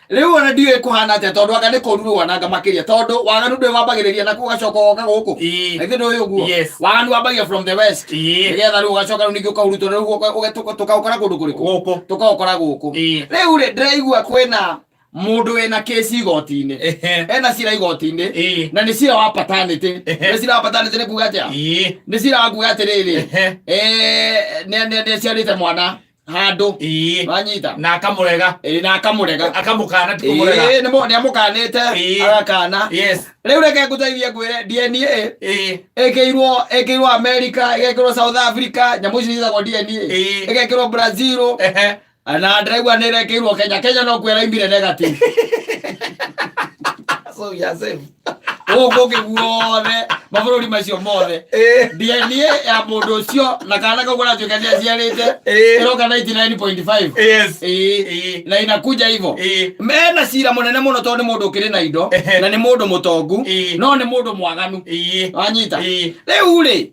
Riu ona ndiwe kuhana ate tondu anga ni kururu wananga makiria tondu waganu ndwe wambagiriria na kugacoka oka guku ithino uyu guo waganu wambagia from the west nigetha riu ugacoka riu ningi ukahurutwo riu tukaukora kundu kuriku guku tukaukora guku riu ri ndiraigua kwina mundu wena kesi igoti-ini ena cira igoti-ini na ni cira wa paternity ni cira wa paternity ni kuga atia ni cira wa kuga atiriri ne ciarite mwana handu wanyita na akamurega na akamurega akamukana ti kumurega ni amukanite agakana riu reke nguteithie ngwire DNA ekirwo America ekirwo South Africa nyamu ici citagwo DNA ekirwo Brazil na ndiraigua ni rekirwo Kenya no kwera imbire negative so yasem ogo kiguothe mabũrũri macio mothe DNA ya mũndũ ũcio na kana kagũra tuĩka nĩ aciarĩte ĩroka 99.5 na inakuja hivyo mena cira mũnene mũno tondũ nĩ mũndũ ũkĩrĩ na indo na nĩ mũndũ mũtongu no nĩ mũndũ mwaganu wanyita rĩu rĩ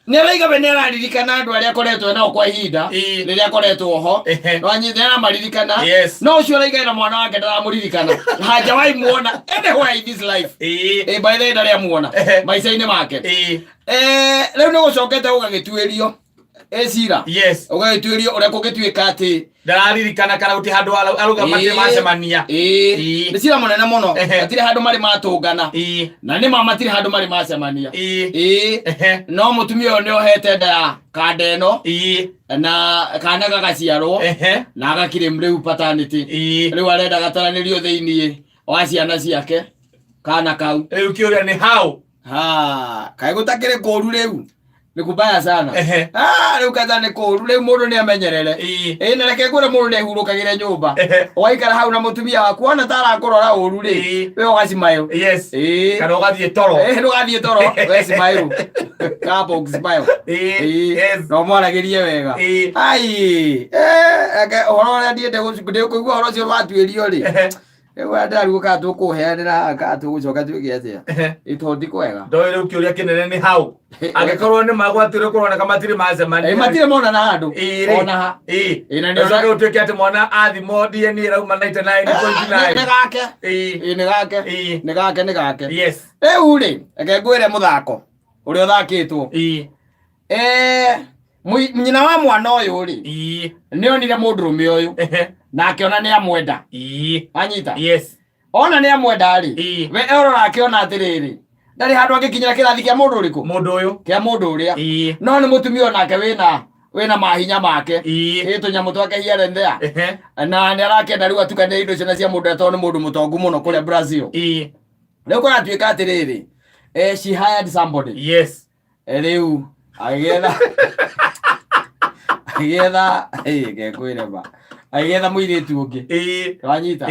nĩ araiga we nĩ araririkana andũ arĩa akoretwo nao kwa ihinda rĩrĩa akoretwo ho wanyita na maririkana no ũcio araiga ena mwana wake ndaramũririkana hanja waimuona anywhere in this life by the way ndariamuona maica-inĩ make rĩu nĩ gũcokete gũgagĩtuĩrio cira ũgagĩtuĩrio ũrĩa kũngĩtuĩka atĩ ndararirikana kana uti handu aruga matirĩ macemania nĩ cira mũnene mũno matirĩ handũ marĩ matũngana na nĩ ma matirĩ handũ marĩ macemania no mũtumia ũyũ nĩ ohete nda ya kanda ĩno na kana gagaciarwo na agakirĩm rĩu paternity rĩu arenda gataranĩrio thĩinĩ wa ciana ciake kana kau rĩu kĩũria nĩ hau kaĩ gũtakĩrĩ kũũru rĩu ni kubaya sana riu kaza ni kuru riu mundu ni amenyerere na reke ngure mundu ni hurukagire nyumba waikara hau na mutumia waku ona tara kurora uru ri we ugacimayo kana ugathie toro ugathie toro we cimayo kapo ugacimayo no mwaragirie wega ai horo ria ndiende kuigua horo cio watuirio ri ewe ndaru ka tukuheanira ka tugucoka tuige atia itondi kwega ndoe riu kiuria kinene ni hau angekorwo ni magwatirwo kurona kama matire macemania matire mona na handu ona ha na ndio saka utuike ati mwana athimo DNA rauma 99.9 ni gake riu ri eke ngwire muthako uria uthakitwo nyina wa mwana uyu ri ni onire mundurume uyu na akiona ni amwenda anyita ona ni amwenda ri we erora akiona atiriri ndari handu angikinyira kirathi kia mundu uriku mundu uyu kia mundu uria no ni mutumia onake wina mahinya make tunyamu twake here and there na ni arakenda riu atukania indo ciana cia mundu eto ni mundu mutongu muno kuria Brazil riu kuna tuika atiriri she hired somebody riu agetha gekwire ba agetha muiritu ungi wanyita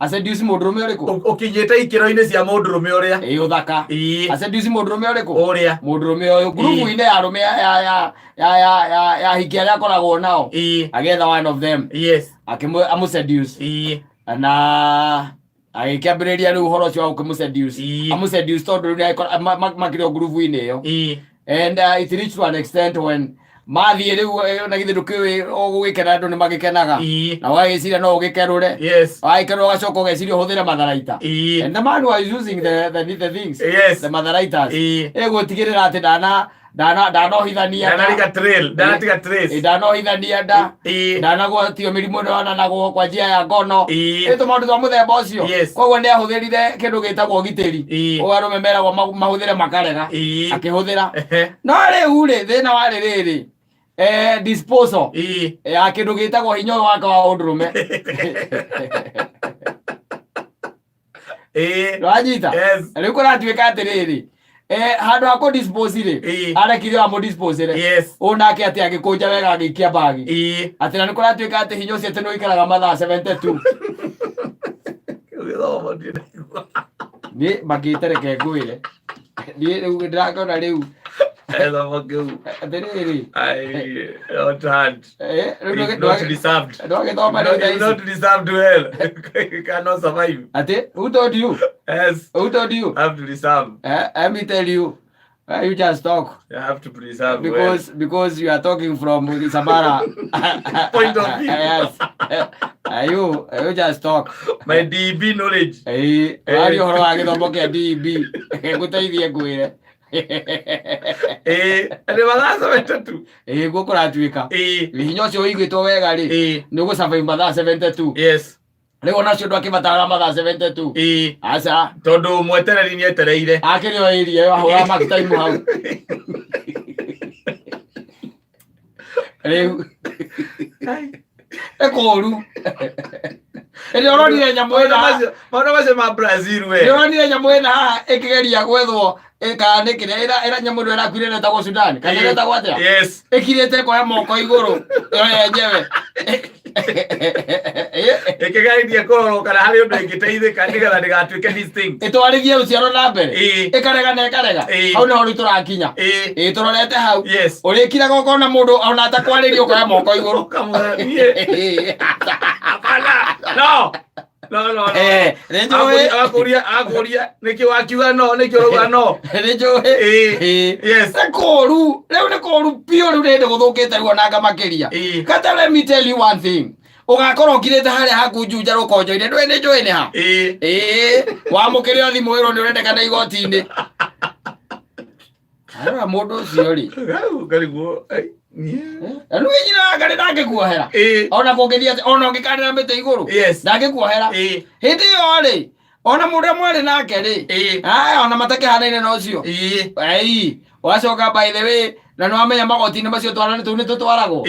aseduce mundurume uriku ukinyite ikiro-ini cia mundurume uria uthaka aseduce mundurume uriku uria mundurume uyu grupu-ini ya arume ya hiki aria akoragwo nao agetha one of them amuseduce na agĩkĩambĩrĩria rĩu ũhoro ũcio wa gũkĩmũseduce amuseduce tondũ rĩu makĩrĩ o grupu-ini ĩyo and it reached to an extent when mathiĩ rĩu na githĩ ndũkĩũĩ gũgĩkena andũ nĩ magĩkenaga na ũgagĩciria no ũgĩkerũre wagĩkerũra ũgacoka ũgeciria ũhũthĩre matharaita and the man was using the things the matharaiters gũtigĩrĩra atĩ ndanohithania ndanohithania nda ndanagwatio mĩrimũ nĩyonanagwo kwa njĩra ya ngono tũmaũndũ twa mũthemba ũcio koguo nĩ ahũthĩrire kĩndũ gĩtagwo gitĩri arũme meragwo mahũthĩre makarega akĩhũthĩra no rĩu rĩ thĩna warĩ rĩrĩ disposal ya kĩndũ gĩtagwo hinya ũyũ wake wa ũndũrũme wanyita rĩu kũratuĩka atĩrĩrĩ handu ha kũdispose rĩ arekire wa mũdispose rĩ ũnake atĩ agĩkũnja wega agĩikia bagi atĩ na nĩ kũratuĩka atĩ hinya ũcio atĩ nĩ ũikaraga mathaa 72 nĩ makĩte reke ngwĩre niĩ rĩu ndĩrakĩona rĩu atĩrĩrĩ not deserved well. You cannot survive. Who told you? Yes. Who told you? Have to deserve. Let me tell you. You just talk. You have to preserve because you are talking from the Samara point of view. Yes. Ayo just talk. My DB knowledge. Wari horo wa githomo kia DB. Guteithie ngwire. Ande mathaa 72. Guko ratuika. Hinya ucio wigitwo wega ri. Ni go survive mathaa 72. Yes. Leo nacio ndo akibatara mathaa 72. Aca. Tondu mwetereri ni etereire. Akirio irie ahura mark time hau. Riu. Ekoru. Ende oronire nyamu ena. Mauna macio ma Brazil we. Oronire nyamu ena haha ikigeria gwethwo ikanikire era nyamu ndo erakwire netagwo Sudan. Kana netagwo atia? Yes. Ikirete kwa moko iguru. Yo yenyewe. Ikigeria kororoka na hari undu ingiteithika nigetha ndigatuike distinct. Itwarigie ruciaro na mbere. Ikarega na ikarega. Hau ni hori turakinya. Turorete hau. Urikira gokona mundu ona atakwaririo kwa moko iguru. No. Nejo aguria niki wakiuga no niki uruga no. Nejo yes. Koru, leo ni koru pio rurende guthukite ruona makiria. Kata let me tell you one thing. Ugakorwo kirete haria hakunjunja rukonjo-ine ndwene njui ni ha. Wamukiria thimu iro ni urendekana igoti-ini. Ara mundu ucio ri. Ngariguo. Anu nyina ngari ndangikuohera. Ona kungithia ona ungikanira mite iguru. Ndangikuohera. Hindi yo ri. Ona mundu mwari nake ri. Ona matakihanaine na ucio. Wacoka by the way na no amenya magoti-ini macio twarane tu ni tutwaragwo.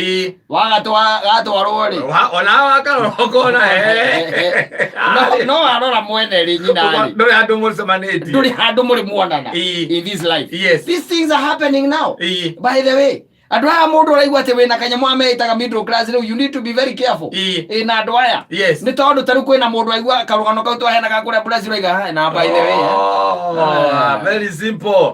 Wagatwarwo ri. Ona wakaroroko na no arora mwene ri nyina ri. Nduri handu mucemanĩtie. Nduri handu muri muonana in this life. These things are happening now. By the way, andu aya mundu araigua ati wina kanyamu ameitaga middle class riu you need to be very careful. Na andu aya ni tondu taru kwina mundu aigua karugano kau twahenaga kuria Brazil aiga na by the way. Very simple.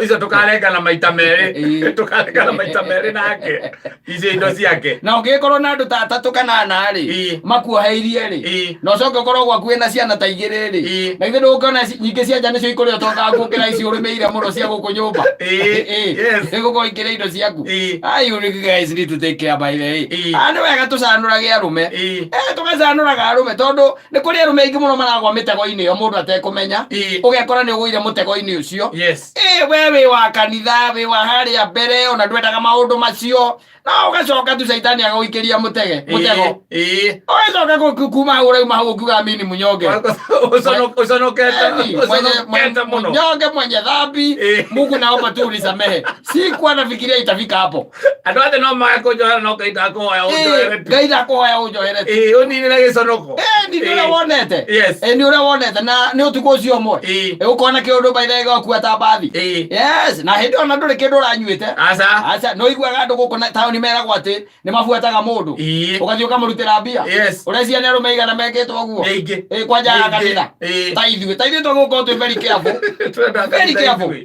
Icio tukarenga na maita meri. Tukarenga na maita meri nake. Icio indo ciake. Na ungikorwo na andu ta atatu kana ana ri makuoheirie ri. No coke korwo gwaku wina ciana ta igiri ri. Na ithe ndukona nyingi cia njane cio ikuria toka ngukira ici urumeire muno cia guku nyumba. Yes. Iguko ikire indo ciaku. You guys need to take care by the way. Ani wega tucanurage arume. Tugacanuraga arume tondu ni kuri arume ingi muno maragwa mitego-ini yo mundu atekumenya. Ugekora ni uguire mutego-ini ucio. Wewe wa kanitha we wa haria mbere ona ndwendaga maundu macio. Na ugacoka tu Saitani agaguikiria mutego. Ugacoka kuma urauma hau ukiuga mini munyonge. Usonoketa muno. Munyonge mwenye dhambi. Mungu naomba tu unisamehe. Sikuwa nafikiria itafika hapo. Andu othe no magakujohera no Ngai ndakuhoya unjoherete. Ngai ndakuhoya unjoherete. Uninire giconoko. Ni ure wonete. Ni ure wonete na ni utuko ucio umwe. Ukona kiundu by the way kuata bathi. Yes, na hindi ona nduri kindu uranyuite. Aca no iguaga andu guku na town meragwo ati ni mabuataga mundu. Ugathii ukamurutira mbia. Urecia ni arume igana meketwo guo. Kwanja kanitha. Taithwe tuguko tu very careful. Very careful.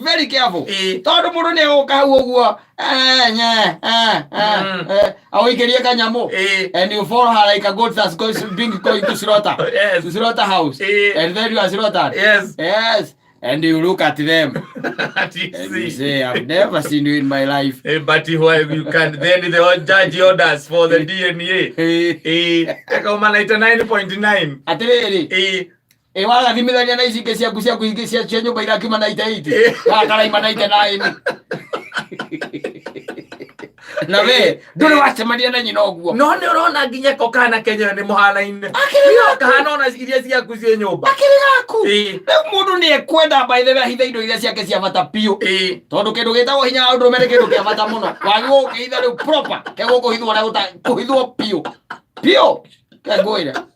Very careful. Tondu mundu ni uguka hau uguo. Awikirie kanyamu. And you follow her like a goat that's going to slaughter. To slaughter house. And then you are slaughtered. Yes. And you look at them and you say, I've never seen you in my life. But you can then the judge orders for the DNA. Kama 99.9. Atiriri. Waga thimithania na ici ingĩ ciaku ingĩ cia nyũmba irakiuma 98. Karaima 99. Na we nduri wacemania na nyina oguo. No ni urona nginya ko kana Kenya ni muhana-ine. Akiri kana ona iria ciaku cie nyumba. Akiri gaku. Riu mundu ni ekwenda by the way hitha indo iria ciake cia bata piu. Tondu kindu gitagwo hinya undu mere kindu kia bata muno. Wagwo ukihitha riu proper. Kego kuhithwo na kuhithwo piu. Piu. Kagoira.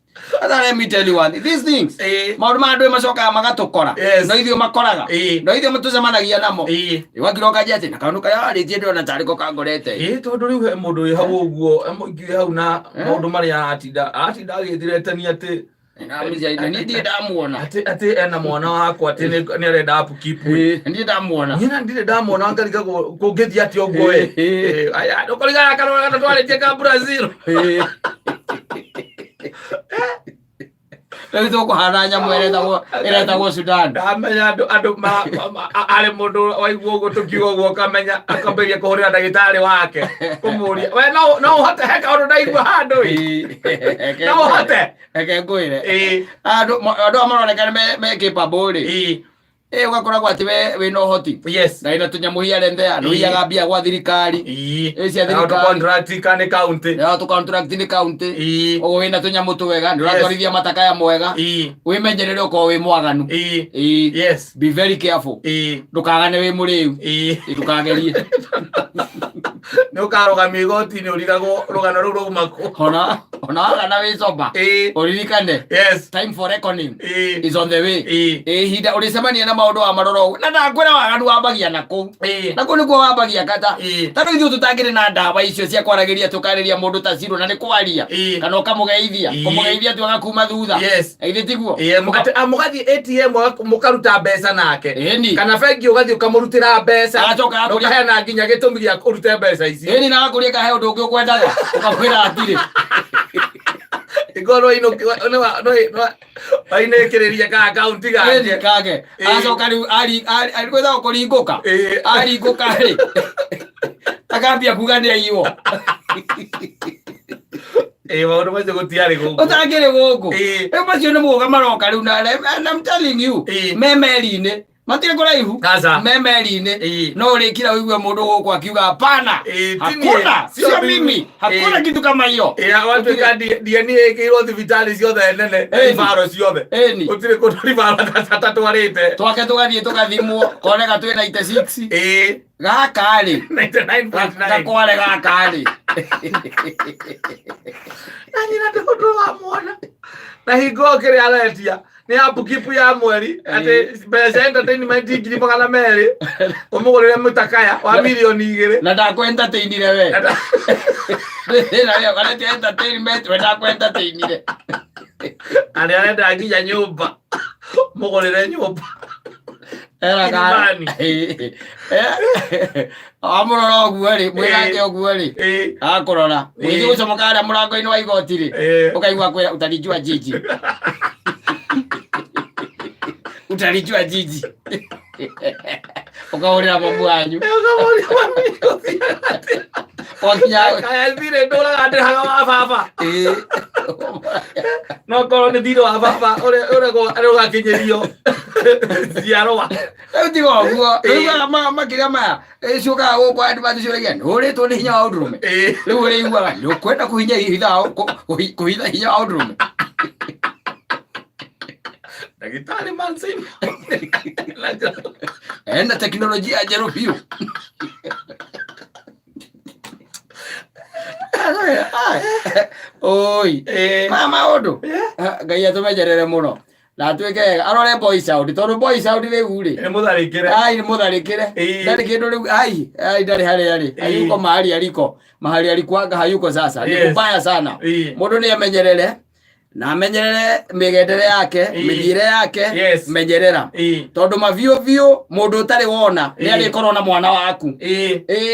Let me tell you one. These things. Maundu ma andu macokaga magatukora. No ithio makoraga. No ithio matucemanagia namo. Wakiroka jete na kaundu kaya aritie ndona tariko kangorete. Tondu riu he mundu wi hau uguo amwe hau na maundu maria atinda agithiretania ati na mja ni ndiye ndamuona ati ena mwana wakwa ati ni arenda upkeep we ndiye ndamuona nyina ndiye ndamuona ngarika kungithia ati oguo we aya ndukoriga karora twaritie ka Brazil. Leo tuko haranya mweleza eleta go Sudan. Amenya andu ale mundu waiguo guo tukiugo guo kamenya akamberia kuhurira ndagitari wake kumuria we no hote heka undu ndaigua handu no hote eke ngwire andu amaronekana me capable ugakoragwo ati we no hoti na ina tunyamu hiare ndea no hiaga mbia gwa thirikari cia thirikari contract kane county ya to contract ni county o wina tunyamu twega ni uratwarithia matakaya mwega wimenyerere uko wi mwaganu yes be very careful ndukagane wi muriu ndukagerie no karoga migoti ni urigagwo rugano ru rumako ona agana wi soba uririkane yes time for reckoning is on the way hinda ulicemania na maundu wa maroro na ndakwira waganu wambagia nako nako niko wambagia kata tano ithu tutangire na ndawa icio cia kwaragiria tukariria mundu ta zero na ni kwaria kana ukamugeithia kumugeithia tu agakuma thutha ithi tiguo mugathi ATM mukaruta mbeca nake kana bengi ugathi ukamurutira mbeca agacoka ukaheana nginya gitumi gia kurute mbeca ici na akuria kahe undu ungi ukwendaga ukakwira atiri igoro ino no ainekereria ka account kage acoka riu ari kwetha kuringuka aringuka ri akambia kuganira iwo maundu macio gutiari guku utangire guku macio ni muga maroka riu na I'm telling you memeri-ini matire kuraihu memeri-ini no rikira uigwe mundu guku akiuga hapana hakuna sio mimi hakuna kitu kama hiyo watu DNA ikirwo thibitari ciothe nene ibaro ciothe utire kundu ibaro tatwarite twake tugathie tugathimwo koneka twi 96 gaka ri 99.9 gakware gaka ri nani na ndoto wa mwana na higo kire aletia ni abukipu ya mweri ate beza entertainment ngiri magana meri umugurire mutakaya wa milioni 2 na ndakwentainire we na ya kana entertainment we ndakwentainire ale arenda nginya nyumba mugurire nyumba era gani amurora oguo ri mwirake oguo ri akurora withi gucomokara murango-ini wa igoti ri ukaigua kwira utarijua jiji utarijua jiji ukahurira mamu wanyu kaya thire ndura gandehaga wa baba no korwo ni thire wa baba ure gakinyirio ciarwa riu tiga uguo riu makiria maya ciukaga guku andu mathicuria nuritwo ni hinya wa undurume riu uriguaga nukwenda kuhinya kuhitha hinya wa undurume Daktari Mansim ena teknolojia njeru biu oi mama odo ngai atumenyerere muno na twike arore boys out tondu boys out riu ri ni mutharikire ndari kindu riu ndari hari yuko mahali aliko hayuko sasa ni kubaya sana mundu ni amenyerere na menyerere migendere yake mithire yake menyerera tondu mavio mundu utari wona ni ari korona mwana waku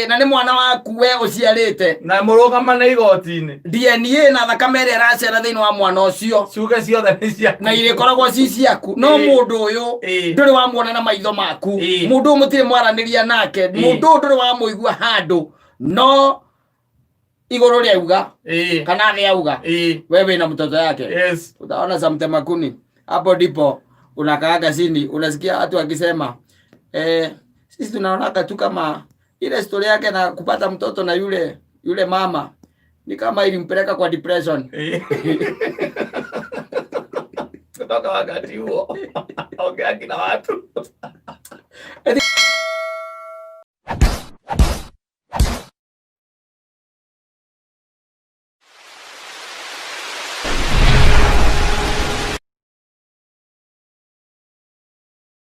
na ni mwana waku we uciarite na murugama na igoti-ini DNA na thakame ria racera thiini wa mwana ucio ciuge ciothe ni ciaku na ire koragwo ci ciaku no mundu uyu nduri wa muona na maitho maku mundu mutire mwaraniria nake mundu nduri wa muigua handu no igoro riauga kana riauga wewe na mtoto yake utaona za mtemakuni hapo ndipo unakaaga chini unasikia watu wakisema sisi tunaona tu kama ile story yake na kupata mtoto na yule mama ni kama ilimpeleka kwa depression kutoka wakati huo ongea kina watu